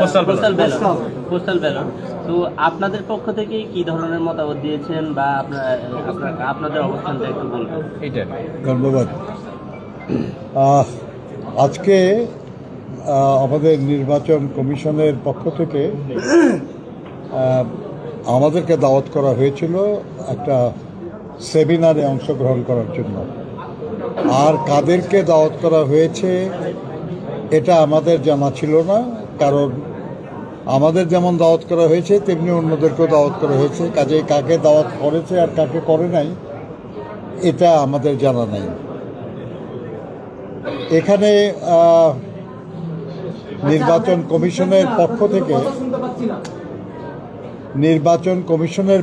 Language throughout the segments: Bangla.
Postal ballot. তো আপনাদের পক্ষ থেকে কি ধরনের মতামত দিয়েছেন বা আপনাদের অবস্থানটা একটু বলবেন। ধন্যবাদ। আজকে আমাদের নির্বাচন কমিশনের পক্ষ থেকে আমাদেরকে দাওয়াত করা হয়েছিল একটা সেমিনারে অংশগ্রহণ করার জন্য। আর কাদেরকে দাওয়াত করা হয়েছে এটা আমাদের জানা ছিল না, কারণ আমাদের যেমন দাওয়াত করা হয়েছে তেমনি অন্যদেরকেও দাওয়াত করা হয়েছে। কাজেই কাকে দাওয়াত করেছে আর কাকে করে নাই এটা আমাদের জানা নাই। এখানে নির্বাচন কমিশনের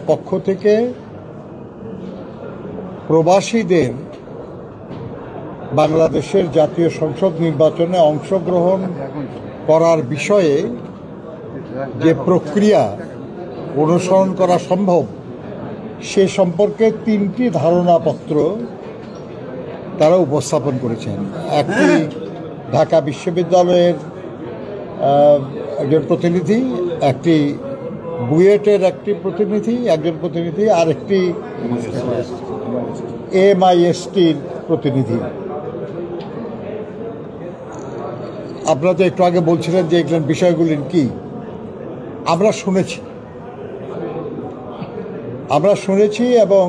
পক্ষ থেকে প্রবাসীদের বাংলাদেশের জাতীয় সংসদ নির্বাচনে অংশগ্রহণ করার বিষয়ে যে প্রক্রিয়া অনুসরণ করা সম্ভব সে সম্পর্কে 3টি ধারণাপত্র তারা উপস্থাপন করেছেন। একটি ঢাকা বিশ্ববিদ্যালয়ের একজন প্রতিনিধি, একটি বুয়েটের একজন প্রতিনিধি, আর একটি MISTর প্রতিনিধি। আপনারা তো একটু আগে বলছিলেন যে এগুলোর বিষয়গুলি কি। আমরা শুনেছি এবং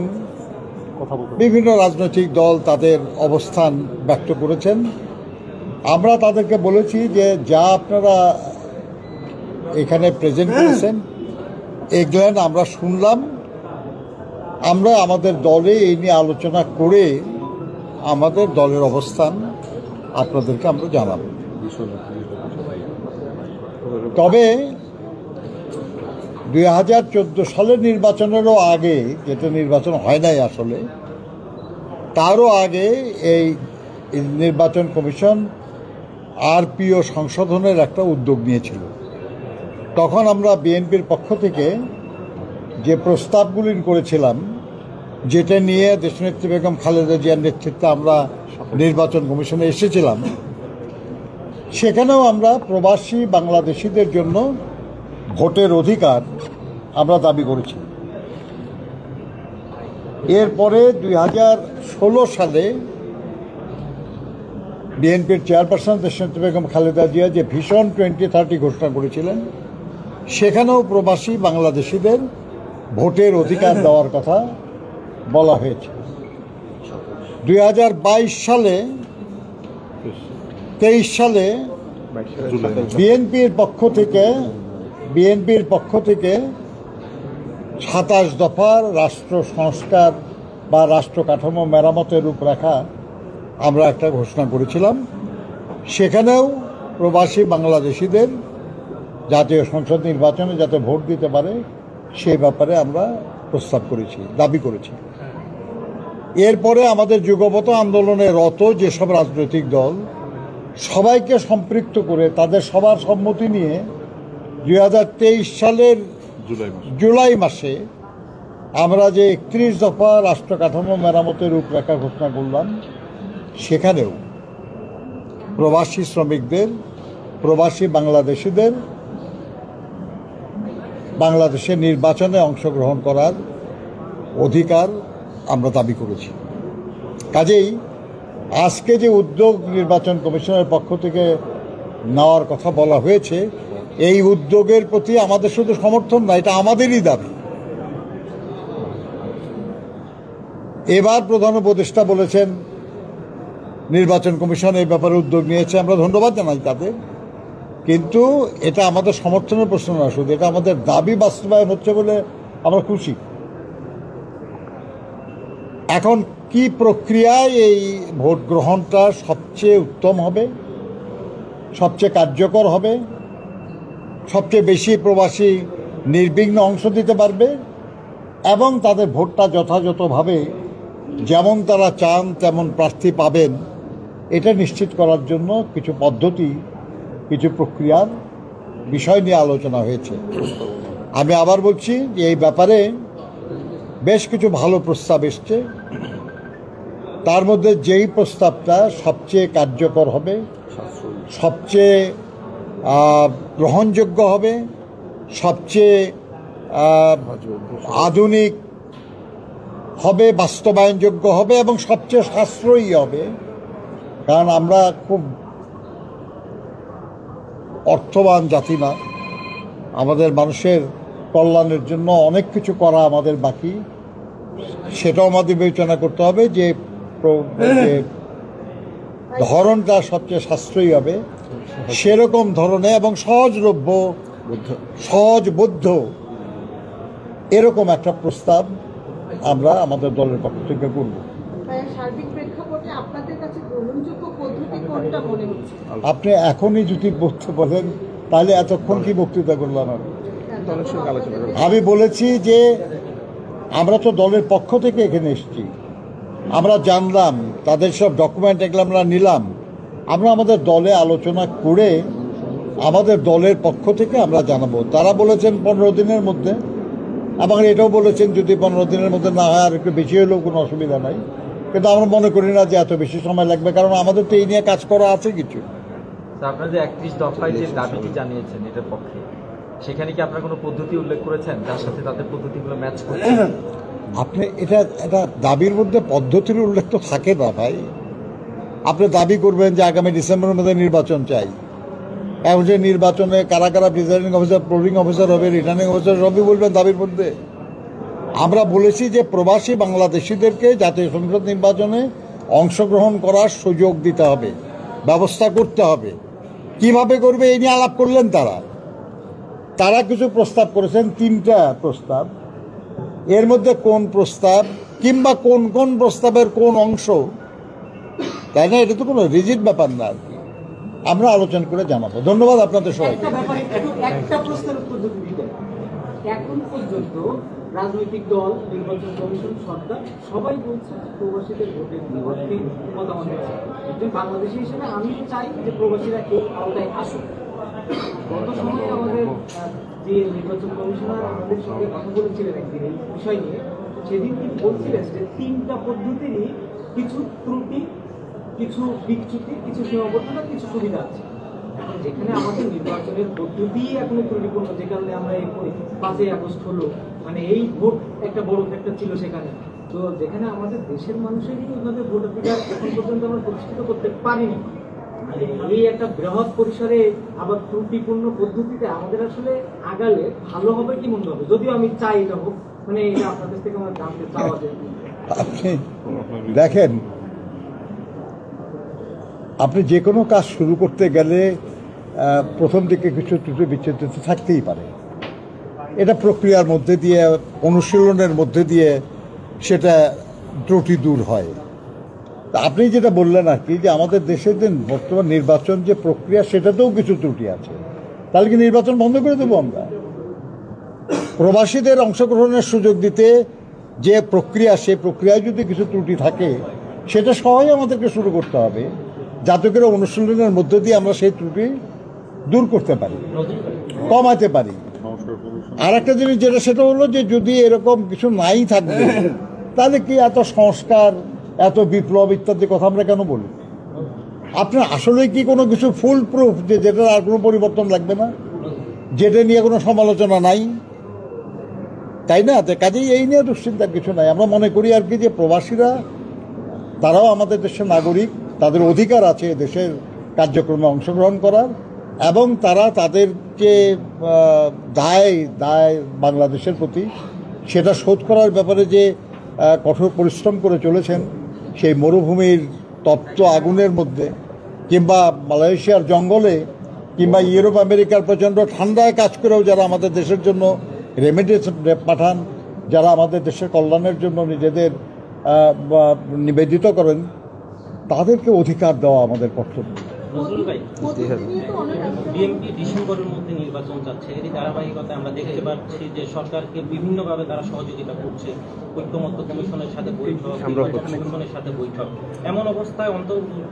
বিভিন্ন রাজনৈতিক দল তাদের অবস্থান ব্যক্ত করেছেন। আমরা তাদেরকে বলেছি যে যা আপনারা এখানে প্রেজেন্ট করেছেন এগুলো আমরা শুনলাম, আমরা আমাদের দলে এই নিয়ে আলোচনা করে আমাদের দলের অবস্থান আপনাদেরকে আমরা জানাব। তবে 2014 সালের নির্বাচনেরও আগে, যেটা নির্বাচন হয় নাই আসলে, তারও আগে এই নির্বাচন কমিশন RPO সংশোধনের একটা উদ্যোগ নিয়েছিল। তখন আমরা বিএনপির পক্ষ থেকে যে প্রস্তাবগুলি করেছিলাম, যেটা নিয়ে দেশনেত্রী বেগম খালেদা জিয়ার নেতৃত্বে আমরা নির্বাচন কমিশনে এসেছিলাম, সেখানেও আমরা প্রবাসী বাংলাদেশিদের জন্য ভোটের অধিকার আমরা দাবি করেছি। এরপরে 2016 সালে বিএনপির চেয়ারপারসন দেশনেত্রী বেগম খালেদা জিয়া যে ভিশন 2030 ঘোষণা করেছিলেন, সেখানেও প্রবাসী বাংলাদেশিদের ভোটের অধিকার দেওয়ার কথা বলা হয়েছে। 2023 সালে বিএনপির পক্ষ থেকে 27 দফার রাষ্ট্র সংস্কার বা রাষ্ট্র কাঠামো মেরামতের রূপরেখা আমরা একটা ঘোষণা করেছিলাম। সেখানেও প্রবাসী বাংলাদেশিদের জাতীয় সংসদ নির্বাচনে যাতে ভোট দিতে পারে সেই ব্যাপারে আমরা প্রস্তাব করেছি, দাবি করেছি। এরপরে আমাদের যুগপৎ আন্দোলনে রত যেসব রাজনৈতিক দল, সবাইকে সম্পৃক্ত করে তাদের সবার সম্মতি নিয়ে 2023 সালের জুলাই মাসে আমরা যে 31 দফা রাষ্ট্র কাঠামো মেরামতের রূপরেখা ঘোষণা করলাম, সেখানেও প্রবাসী শ্রমিকদের, প্রবাসী বাংলাদেশিদের বাংলাদেশের নির্বাচনে অংশগ্রহণ করার অধিকার আমরা দাবি করেছি। কাজেই আজকে যে উদ্যোগ নির্বাচন কমিশনের পক্ষ থেকে নেওয়ার কথা বলা হয়েছে, এই উদ্যোগের প্রতি আমাদের শুধু সমর্থন না, এটা আমাদেরই দাবি। এবার প্রধান উপদেষ্টা বলেছেন নির্বাচন কমিশন এই ব্যাপারে উদ্যোগ নিয়েছে, আমরা ধন্যবাদ জানাই তাদের। কিন্তু এটা আমাদের সমর্থনের প্রশ্ন না, শুধু এটা আমাদের দাবি বাস্তবায়ন হচ্ছে বলে আমরা খুশি। এখন কি প্রক্রিয়ায় এই ভোট গ্রহণটা সবচেয়ে উত্তম হবে, সবচেয়ে কার্যকর হবে, সবচেয়ে বেশি প্রবাসী নির্বিঘ্ন অংশ দিতে পারবে এবং তাদের ভোটটা যথাযথভাবে যেমন তারা চান তেমন প্রার্থী পাবেন, এটা নিশ্চিত করার জন্য কিছু পদ্ধতি, কিছু প্রক্রিয়ার বিষয় নিয়ে আলোচনা হয়েছে। আমি আবার বলছি যে এই ব্যাপারে বেশ কিছু ভালো প্রস্তাব এসছে। তার মধ্যে যেই প্রস্তাবটা সবচেয়ে কার্যকর হবে, সবচেয়ে গ্রহণযোগ্য হবে, সবচেয়ে আধুনিক হবে, বাস্তবায়নযোগ্য হবে এবং সবচেয়ে সাশ্রয়ী হবে। কারণ আমরা খুব অর্থবান জাতি না, আমাদের মানুষের কল্যাণের জন্য অনেক কিছু করা আমাদের বাকি। সেটাও আমাদের বিবেচনা করতে হবে যে ধরনটা সবচেয়ে সাশ্রয়ী হবে সেরকম ধরনে এবং সহজলভ্য, সহজবোধ্য এরকম একটা প্রস্তাব আমরা আমাদের দলের পক্ষ থেকে করব। সার্বিক প্রেক্ষাপটে আপনাদের কাছে গ্রহণযোগ্য পদ্ধতি কোনটা মনে হচ্ছে? আপনি এখনই যদি বলতে বলেন তাহলে এতক্ষণ কি বক্তৃতা করলাম আমি বলেছি যে আমরা তো দলের পক্ষ থেকে এখানে এসেছি, আমরা জানলাম তাদের সব ডকুমেন্ট এগুলো আমরা নিলাম, আমরা আমাদের দলে আলোচনা করে আমাদের দলের পক্ষ থেকে আমরা জানাবো। তারা বলেছেন 15 দিনের মধ্যে, এবং এটাও বলেছেন যদি 15 দিনের মধ্যে না হয় আর একটু বেশি হলেও কোনো অসুবিধা নাই, কিন্তু আমরা মনে করি না যে এত বেশি সময় লাগবে, কারণ আমাদের তো এই নিয়ে কাজ করা আছে কিছু। আপনারা যে 31 দফায় যে দাবিটি জানিয়েছেন এটার পক্ষে, সেখানে কি আপনারা কোনো পদ্ধতি উল্লেখ করেছেন যার সাথে তাদের পদ্ধতিগুলো ম্যাচ করছে? আপনি এটা দাবির মধ্যে পদ্ধতির উল্লেখ তো থাকে না ভাই। আপনি দাবি করবেন যে আগামী ডিসেম্বরের মধ্যে নির্বাচন চাই, এখন যে নির্বাচনে কারা কারা প্রিজাইডিং অফিসার, পোলিং অফিসার হবে, রিটার্নিং অফিসার সবই বলবেন দাবির মধ্যে। আমরা বলেছি যে প্রবাসী বাংলাদেশিদেরকে জাতীয় সংসদ নির্বাচনে অংশগ্রহণ করার সুযোগ দিতে হবে, ব্যবস্থা করতে হবে। কিভাবে করবে এই নিয়ে আলাপ করলেন তারা কিছু প্রস্তাব করেছেন, 3টা প্রস্তাব। এর মধ্যে কোন প্রস্তাব কিংবা কোন কোন প্রস্তাবের কোন অংশ, তাই না, এটা তো কোনো রিজিড ব্যাপার না আর কি, আমরা আলোচনা করে জানাবো। ধন্যবাদ আপনাদের সবাইকে। একটা প্রশ্নের উত্তর যদি দিতেন, এখন পর্যন্ত রাজনৈতিক দল, নির্বাচন কমিশন, সরকার সবাই বলছে প্রবাসীদের ভোটের বিপক্ষে মতামত দিচ্ছে। একজন বাংলাদেশি হিসেবে আমি চাই যে প্রবাসীরা এই আওতায় আসুক। গত সময়ে আমাদের যে নির্বাচন কমিশনার আমাদের সঙ্গে কথা বলেছিলেন একদিন এই বিষয় নিয়ে, সেদিন তিনি বলছিলেন যে 3টা পদ্ধতিরই কিছু ত্রুটি, কিছু বিচ্যুতি, কিছু সীমাবদ্ধতা, কিছু সুবিধা আছে। এখন যেখানে আমাদের নির্বাচনের পদ্ধতি এখনো ত্রুটিপূর্ণ, যে কারণে আমরা এই 5ই আগস্ট হলো, মানে এই ভোট একটা বড় ফ্যাক্টর ছিল সেখানে, তো যেখানে আমাদের দেশের মানুষেরই ওইভাবে ভোটাধিকার এখন পর্যন্ত আমরা প্রতিষ্ঠিত করতে পারিনি, এই একটা বৃহৎ পরিসরে আবার ত্রুটিপূর্ণ পদ্ধতিতে আমাদের আসলে আগালে ভালো হবে কি মন্দ হবে? যদিও আমি চাই এটা হোক, মানে এটা আপনাদের থেকে আমরা জানতে চাওয়া যায়। আপনি দেখেন, আপনি যে কোনো কাজ শুরু করতে গেলে প্রথম দিকে কিছু ত্রুটি বিচ্ছেদ থাকতেই পারে। এটা প্রক্রিয়ার মধ্যে দিয়ে, অনুশীলনের মধ্যে দিয়ে সেটা ত্রুটি দূর হয়। তা আপনি যেটা বললেন আর কি, যে আমাদের দেশের যে বর্তমান নির্বাচন যে প্রক্রিয়া, সেটাতেও কিছু ত্রুটি আছে, তাহলে কি নির্বাচন বন্ধ করে দেবো আমরা? প্রবাসীদের অংশগ্রহণের সুযোগ দিতে যে প্রক্রিয়া, সেই প্রক্রিয়ায় যদি কিছু ত্রুটি থাকে সেটা সহজে আমাদেরকে শুরু করতে হবে, যাতে করে অনুশীলনের মধ্যে দিয়ে আমরা সেই ত্রুটি দূর করতে পারি, কমাতে পারি। আর একটা জিনিস যেটা, সেটা হলো যে যদি এরকম কিছু নাই থাকবে তাহলে কি এত সংস্কার, এত বিপ্লব ইত্যাদি কথা আমরা কেন বলি? আপনার আসলে কি কোনো কিছু ফুল প্রুফ যে যেটা আর কোনো পরিবর্তন লাগবে না, যেটা নিয়ে কোনো সমালোচনা নাই, তাই না? কাজেই এই নিয়ে দুশ্চিন্তার কিছু নাই। আমরা মনে করি আর কি যে প্রবাসীরা, তারাও আমাদের দেশের নাগরিক, তাদের অধিকার আছে দেশের কার্যক্রমে অংশগ্রহণ করার, এবং তারা তাদের যে দায় বাংলাদেশের প্রতি, সেটা শোধ করার ব্যাপারে যে কঠোর পরিশ্রম করে চলেছেন, সেই মরুভূমির তপ্ত আগুনের মধ্যে, কিংবা মালয়েশিয়ার জঙ্গলে, কিংবা ইউরোপ আমেরিকার প্রচণ্ড ঠান্ডায় কাজ করেও যারা আমাদের দেশের জন্য রেমিডেন্স পাঠান, যারা আমাদের দেশের কল্যাণের জন্য নিজেদের নিবেদিত করেন, তাদেরকে অধিকার দেওয়া আমাদের কর্তব্য। নজরুল ভাই, বিএনপি ডিসেম্বরের মধ্যে নির্বাচন চাচ্ছে, এরই ধারাবাহিকতায় আমরা দেখতে পাচ্ছি যে সরকারকে বিভিন্নভাবে তারা সহযোগিতা করছে, ঐক্যমত্য কমিশনের সাথে বৈঠক, কমিশনের সাথে বৈঠক। এমন অবস্থায়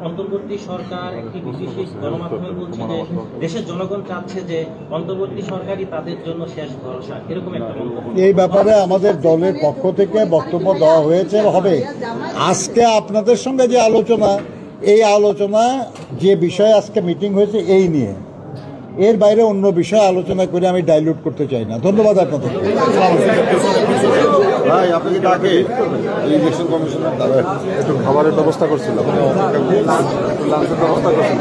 অন্তর্বর্তী সরকার একটি বিশেষ গণমাধ্যমে বলছে যে দেশের জনগণ চাচ্ছে যে অন্তর্বর্তী সরকারই তাদের জন্য শেষ ভরসা, এরকম একটা মন্তব্য। এই ব্যাপারে আমাদের দলের পক্ষ থেকে বক্তব্য দেওয়া হয়েছে, হবে। আজকে আপনাদের সঙ্গে যে আলোচনা, এই আলোচনা যে বিষয়ে আজকে মিটিং হয়েছে এই নিয়ে, এর বাইরে অন্য বিষয়ে আলোচনা করে আমি ডাইলুট করতে চাই না। ধন্যবাদ আপনাদের। ভাই আপনাকে ডাকে ইলেকশন কমিশনার একটু খাবারের ব্যবস্থা করছিল, লাঞ্চের ব্যবস্থা করছিল।